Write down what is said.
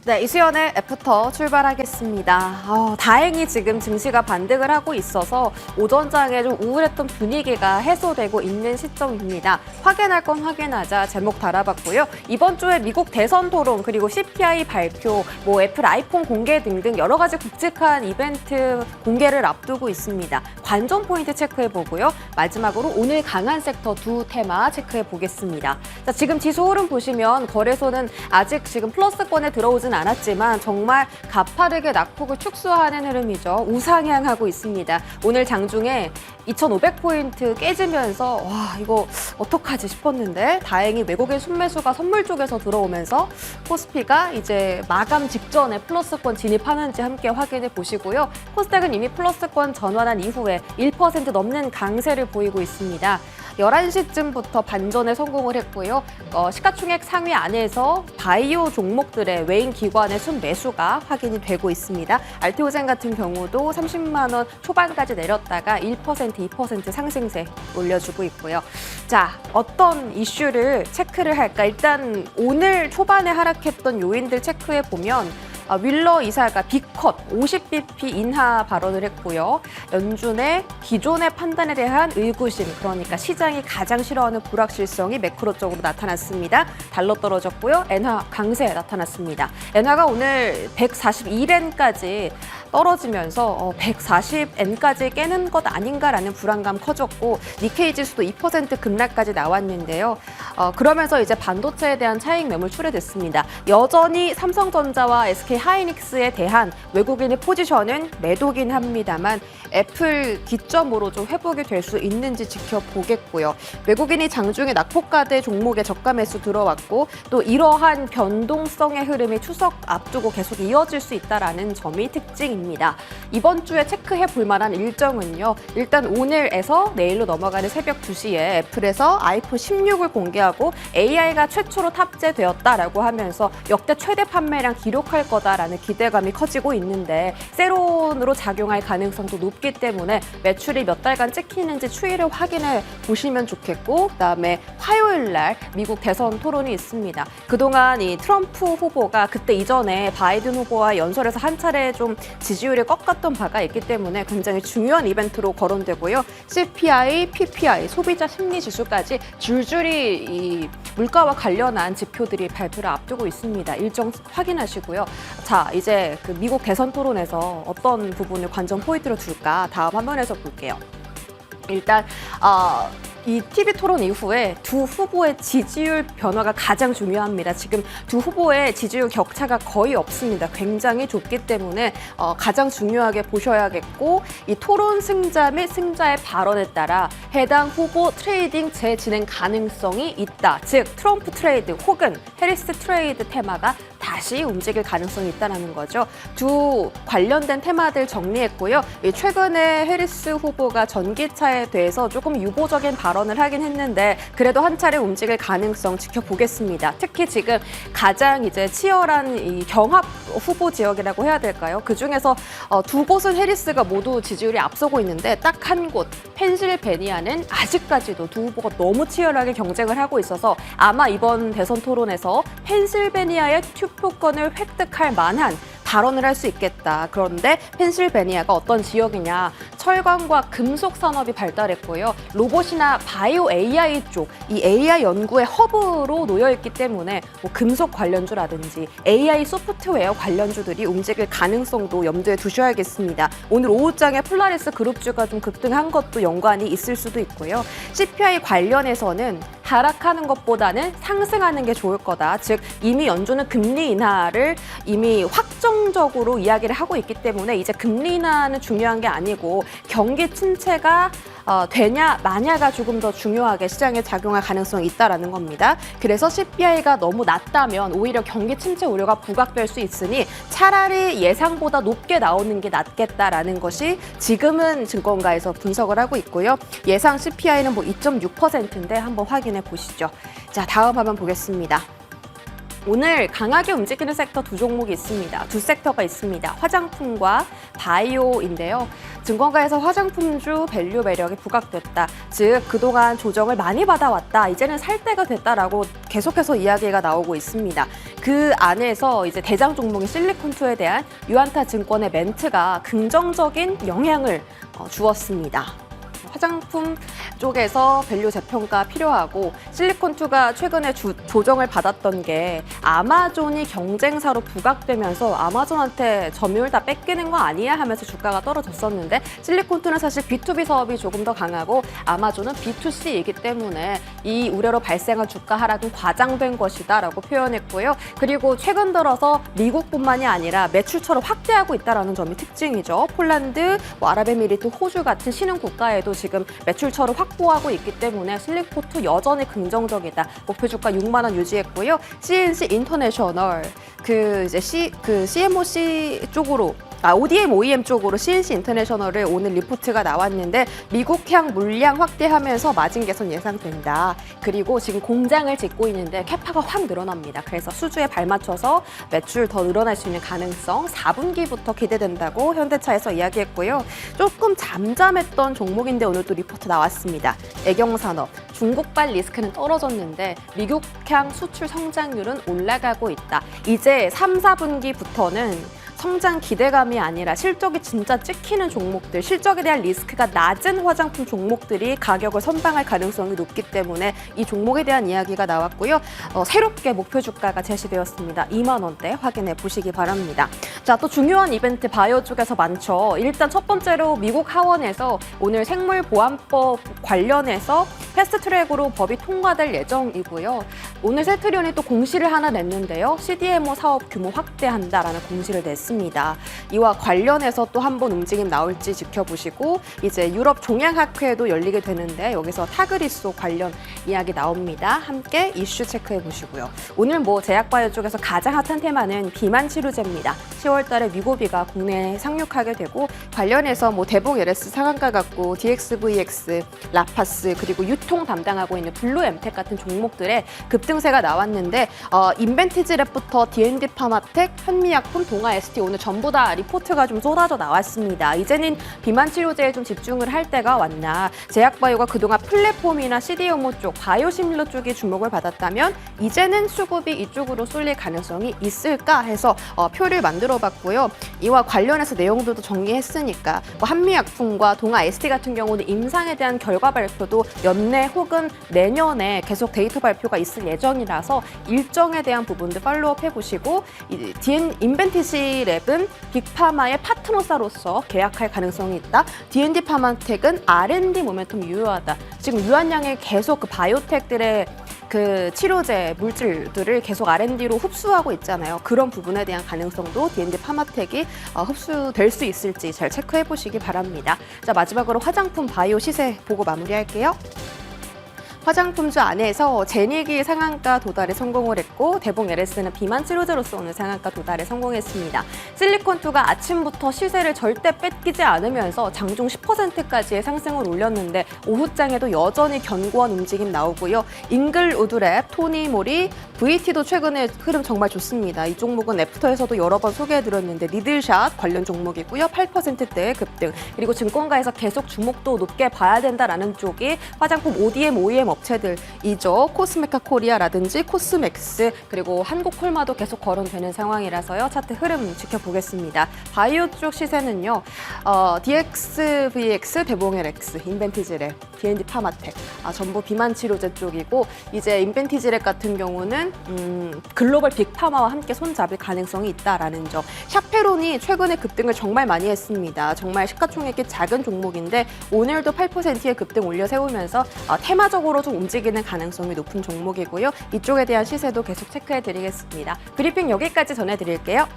네, 이수연의 애프터 출발하겠습니다. 다행히 지금 증시가 반등을 하고 있어서 오전장에 좀 우울했던 분위기가 해소되고 있는 시점입니다. 확인할 건 확인하자 제목 달아봤고요. 이번 주에 미국 대선 토론 그리고 CPI 발표, 애플 아이폰 공개 등등 여러 가지 굵직한 이벤트 공개를 앞두고 있습니다. 관전 포인트 체크해보고요. 마지막으로 오늘 강한 섹터 두 테마 체크해보겠습니다. 자, 지금 지수 흐름 보시면 거래소는 아직 지금 플러스권에 들어오진 않았지만 정말 가파르게 낙폭을 축소하는 흐름이죠. 우상향하고 있습니다. 오늘 장중에 2,500포인트 깨지면서 와 이거 어떡하지 싶었는데 다행히 외국인 순매수가 선물 쪽에서 들어오면서 코스피가 이제 마감 직전에 플러스권 진입하는지 함께 확인해 보시고요. 코스닥은 이미 플러스권 전환한 이후에 1% 넘는 강세를 보이고 있습니다. 11시쯤부터 반전에 성공을 했고요. 시가총액 상위 안에서 바이오 종목들의 외인 기관의 순매수가 확인이 되고 있습니다. 알테오젠 같은 경우도 30만 원 초반까지 내렸다가 1%, 2% 상승세 올려주고 있고요. 자, 어떤 이슈를 체크를 할까? 일단 오늘 초반에 하락했던 요인들 체크해 보면 윌러 이사가 B컷 50bp 인하 발언을 했고요. 연준의 기존의 판단에 대한 의구심, 그러니까 시장이 가장 싫어하는 불확실성이 매크로적으로 나타났습니다. 달러 떨어졌고요. 엔화 강세 나타났습니다. 엔화가 오늘 142엔까지 떨어지면서 140엔까지 깨는 것 아닌가라는 불안감 커졌고 니케이 지수도 2% 급락까지 나왔는데요. 그러면서 이제 반도체에 대한 차익 매물 출회됐습니다. 여전히 삼성전자와 SK 하이닉스에 대한 외국인의 포지션은 매도긴 합니다만 애플 기점으로 좀 회복이 될 수 있는지 지켜보겠고요. 외국인이 장중에 낙폭가대 종목에 저가 매수 들어왔고 또 이러한 변동성의 흐름이 추석 앞두고 계속 이어질 수 있다는 점이 특징입니다. 이번 주에 체크해 볼 만한 일정은요. 일단 오늘에서 내일로 넘어가는 새벽 2시에 애플에서 아이폰 16을 공개하고 AI가 최초로 탑재되었다라고 하면서 역대 최대 판매량 기록할 거다라는 기대감이 커지고 있는데 세론으로 작용할 가능성도 높기 때문에 매출이 몇 달간 찍히는지 추이를 확인해 보시면 좋겠고 그다음에 화요일 날 미국 대선 토론이 있습니다. 그동안 이 트럼프 후보가 그때 이전에 바이든 후보와 연설에서 한 차례 좀 지지율을 꺾었던 바가 있기 때문에 굉장히 중요한 이벤트로 거론되고요. CPI, PPI, 소비자 심리 지수까지 줄줄이 이 물가와 관련한 지표들이 발표를 앞두고 있습니다. 일정 확인하시고요. 자, 이제 그 미국 대선 토론에서 어떤 부분을 관전 포인트로 둘까 다음 화면에서 볼게요. 일단 이 TV 토론 이후에 두 후보의 지지율 변화가 가장 중요합니다. 지금 두 후보의 지지율 격차가 거의 없습니다. 굉장히 좁기 때문에 가장 중요하게 보셔야겠고 이 토론 승자 및 승자의 발언에 따라 해당 후보 트레이딩 재진행 가능성이 있다. 즉 트럼프 트레이드 혹은 해리스 트레이드 테마가 다시 움직일 가능성이 있다는 거죠. 두 관련된 테마들 정리했고요. 최근에 해리스 후보가 전기차에 대해서 조금 유보적인 발언을 하긴 했는데 그래도 한 차례 움직일 가능성 지켜보겠습니다. 특히 지금 가장 이제 치열한 이 경합 후보 지역이라고 해야 될까요? 그 중에서 두 곳은 해리스가 모두 지지율이 앞서고 있는데 딱 한 곳, 펜실베니아는 아직까지도 두 후보가 너무 치열하게 경쟁을 하고 있어서 아마 이번 대선 토론에서 펜실베니아의 투표권을 획득할 만한 발언을 할 수 있겠다. 그런데 펜실베니아가 어떤 지역이냐. 철강과 금속 산업이 발달했고요. 로봇이나 바이오 AI 쪽, 이 AI 연구의 허브로 놓여있기 때문에 금속 관련주라든지 AI 소프트웨어 관련주들이 움직일 가능성도 염두에 두셔야겠습니다. 오늘 오후장에 폴라리스 그룹주가 좀 급등한 것도 연관이 있을 수도 있고요. CPI 관련해서는 하락하는 것보다는 상승하는 게 좋을 거다. 즉 이미 연준은 금리 인하를 이미 확정적으로 이야기를 하고 있기 때문에 이제 금리 인하는 중요한 게 아니고 경기 침체가 되냐 마냐가 조금 더 중요하게 시장에 작용할 가능성이 있다라는 겁니다. 그래서 CPI가 너무 낮다면 오히려 경기 침체 우려가 부각될 수 있으니 차라리 예상보다 높게 나오는 게 낫겠다라는 것이 지금은 증권가에서 분석을 하고 있고요. 예상 CPI는 2.6%인데 한번 확인해 보시죠. 자, 다음 화면 보겠습니다. 오늘 강하게 움직이는 섹터 두 종목이 있습니다. 두 섹터가 있습니다. 화장품과 바이오인데요. 증권가에서 화장품주 밸류 매력이 부각됐다. 즉 그동안 조정을 많이 받아왔다. 이제는 살 때가 됐다라고 계속해서 이야기가 나오고 있습니다. 그 안에서 이제 대장 종목인 실리콘투에 대한 유안타 증권의 멘트가 긍정적인 영향을 주었습니다. 화장품 쪽에서 밸류 재평가 필요하고 실리콘투가 최근에 조정을 받았던 게 아마존이 경쟁사로 부각되면서 아마존한테 점유율 다 뺏기는 거 아니야 하면서 주가가 떨어졌었는데 실리콘투는 사실 B2B 사업이 조금 더 강하고 아마존은 B2C이기 때문에 이 우려로 발생한 주가 하락은 과장된 것이다라고 표현했고요. 그리고 최근 들어서 미국뿐만이 아니라 매출처를 확대하고 있다는 점이 특징이죠. 폴란드, 아랍에미리트, 호주 같은 신흥 국가에도 지금 매출처를 확보하고 있기 때문에 실리콘투 여전히 긍정적이다. 목표 주가 6만 원 유지했고요. CNC 인터내셔널 CMOC 쪽으로 ODM, OEM 쪽으로 CNC 인터내셔널을 오늘 리포트가 나왔는데 미국향 물량 확대하면서 마진 개선 예상된다. 그리고 지금 공장을 짓고 있는데 캐파가 확 늘어납니다. 그래서 수주에 발맞춰서 매출 더 늘어날 수 있는 가능성 4분기부터 기대된다고 현대차에서 이야기했고요. 조금 잠잠했던 종목인데 오늘 또 리포트 나왔습니다. 애경산업, 중국발 리스크는 떨어졌는데 미국향 수출 성장률은 올라가고 있다. 이제 3, 4분기부터는 성장 기대감이 아니라 실적이 진짜 찍히는 종목들, 실적에 대한 리스크가 낮은 화장품 종목들이 가격을 선방할 가능성이 높기 때문에 이 종목에 대한 이야기가 나왔고요. 새롭게 목표 주가가 제시되었습니다. 2만 원대 확인해 보시기 바랍니다. 자, 또 중요한 이벤트 바이오 쪽에서 많죠. 일단 첫 번째로 미국 하원에서 오늘 생물보안법 관련해서 패스트트랙으로 법이 통과될 예정이고요. 오늘 세트리온이 또 공시를 하나 냈는데요. CDMO 사업 규모 확대한다라는 공시를 냈습니다. 이와 관련해서 또 한 번 움직임 나올지 지켜보시고 이제 유럽 종양학회도 열리게 되는데 여기서 타그리소 관련 이야기 나옵니다. 함께 이슈 체크해 보시고요. 오늘 제약바이오 쪽에서 가장 핫한 테마는 비만 치료제입니다. 10월 달에 위고비가 국내에 상륙하게 되고 관련해서 대북 LS 상한가 갖고 DXVX, 라파스 그리고 유통 담당하고 있는 블루엠텍 같은 종목들의 급등세가 나왔는데 인벤티지랩부터 D&D 파마텍, 현미약품, 동아 ST 오늘 전부 다 리포트가 좀 쏟아져 나왔습니다. 이제는 비만 치료제에 좀 집중을 할 때가 왔나. 제약바이오가 그동안 플랫폼이나 CDMO 쪽, 바이오시밀러 쪽이 주목을 받았다면 이제는 수급이 이쪽으로 쏠릴 가능성이 있을까 해서 표를 만들어 봤고요. 이와 관련해서 내용들도 정리했으니까 한미약품과 동아 ST 같은 경우는 임상에 대한 결과 발표도 연내 혹은 내년에 계속 데이터 발표가 있을 예정이라서 일정에 대한 부분들 팔로우업 해보시고 인벤티지랩은 빅파마의 파트너사로서 계약할 가능성이 있다. D&D 파마텍은 R&D 모멘텀 유효하다. 지금 유한양의 계속 그 바이오텍들의 그 치료제 물질들을 계속 R&D로 흡수하고 있잖아요. 그런 부분에 대한 가능성도 D&D 파마텍이 흡수될 수 있을지 잘 체크해 보시기 바랍니다. 자, 마지막으로 화장품 바이오 시세 보고 마무리할게요. 화장품주 안에서 제닉이 상한가 도달에 성공을 했고 대봉 LS는 비만 치료제로서 오늘 상한가 도달에 성공했습니다. 실리콘투가 아침부터 시세를 절대 뺏기지 않으면서 장중 10%까지의 상승을 올렸는데 오후장에도 여전히 견고한 움직임 나오고요. 잉글우드랩, 토니모리, VT도 최근에 흐름 정말 좋습니다. 이 종목은 애프터에서도 여러 번 소개해드렸는데 리들샷 관련 종목이고요. 8%대의 급등. 그리고 증권가에서 계속 주목도 높게 봐야 된다라는 쪽이 화장품 ODM, OEM 업체들이죠. 코스메카 코리아라든지 코스맥스 그리고 한국콜마도 계속 거론되는 상황이라서요. 차트 흐름 지켜보겠습니다. 바이오 쪽 시세는요. DXVX, 대봉LX, 인벤티지랩, D&D 파마텍 전부 비만 치료제 쪽이고 이제 인벤티지랩 같은 경우는 글로벌 빅파마와 함께 손잡을 가능성이 있다라는 점. 샤페론이 최근에 급등을 정말 많이 했습니다. 정말 시가총액이 작은 종목인데 오늘도 8%의 급등 올려 세우면서 테마적으로 좀 움직이는 가능성이 높은 종목이고요. 이쪽에 대한 시세도 계속 체크해 드리겠습니다. 브리핑 여기까지 전해드릴게요.